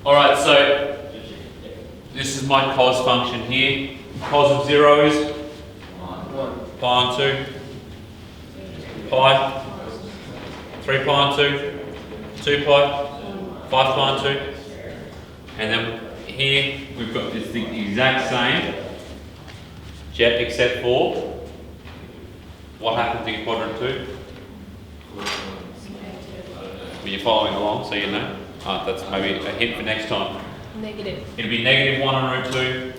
Alright, so this is my cos function here. Cos of 0 is pi on 2, pi, 3 pi on 2, 2 pi, 5 pi on 2. And then here we've got this the exact same jet except for what happens in quadrant 2? You're following along so you know. That's maybe a hint for next time. Negative. It'll be negative 1 on root 2.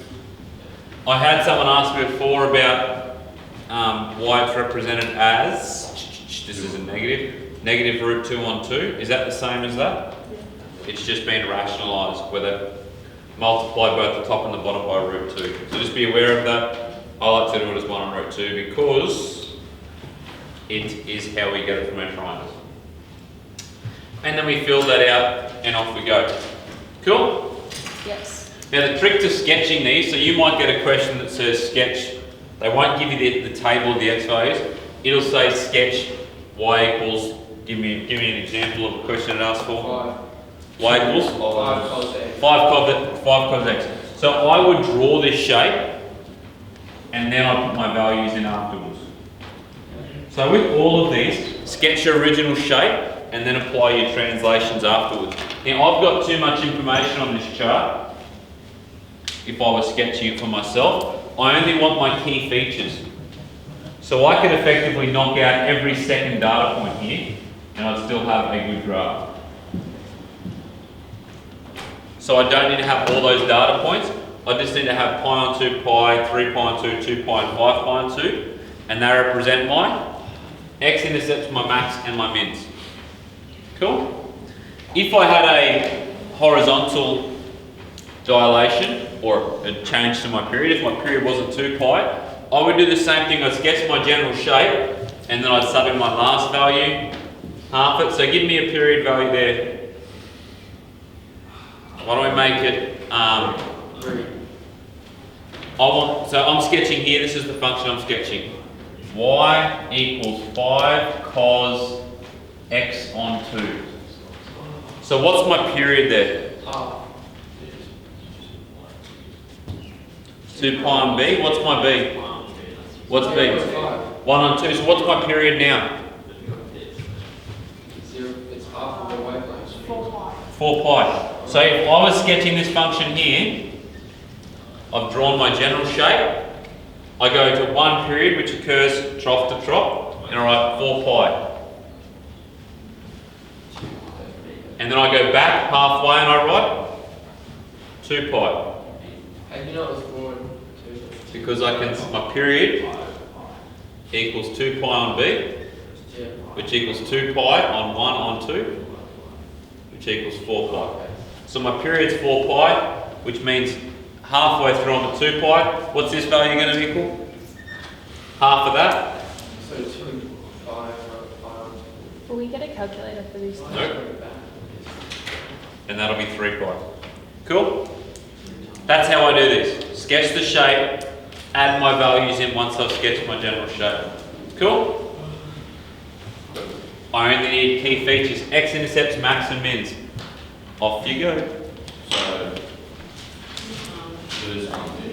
I had someone ask me before about why it's represented as, this is a negative, negative root 2 on 2. Is that the same as that? It's just been rationalised, where they multiply both the top and the bottom by root 2. So just be aware of that. I like to do it as 1 on root 2 because it is how we get it from our triangles. And then we fill that out and off we go. Cool? Yes. Now the trick to sketching these, so you might get a question that says sketch, they won't give you the table of the x values, it'll say sketch y equals, give me an example of a question it asks for. Y equals? 5 cos x. So I would draw this shape and then I put my values in afterwards. So with all of these, sketch your original shape and then apply your translations afterwards. Now I've got too much information on this chart. If I was sketching it for myself, I only want my key features. So I could effectively knock out every second data point here and I'd still have a good graph. So I don't need to have all those data points. I just need to have pi on 2 pi, 3 pi on 2, 2 pi and 5 pi on 2. And they represent my x-intercepts, my max and my mins. Cool? If I had a horizontal dilation or a change to my period, if my period wasn't 2 pi, I would do the same thing. I'd sketch my general shape and then I'd sub in my last value, half it. So give me a period value there. Why don't we make it, so I'm sketching here, this is the function I'm sketching. Y equals 5 cos x on 2. So what's my period there? 2 pi on b. What's my b? What's b? 1 on 2. So what's my period now? It's half of the wavelength. 4 pi. 4 pi. So if I was sketching this function here, I've drawn my general shape. I go to one period which occurs trough to trough, and I write 4 pi. And then I go back halfway and I write 2 pi. How do you know it was born? Because my period equals 2 pi on b, which equals 2 pi on 1 on 2, which equals 4 pi. So my period's 4 pi, which means halfway through on to 2 pi. What's this value going to equal? Half of that? So 2 pi. Will we get a calculator for these? Nope. And that'll be 3 pi. Cool? That's how I do this. Sketch the shape, add my values in once I've sketched my general shape. Cool? I only need key features, x-intercepts, max and mins. Off you go. So, this one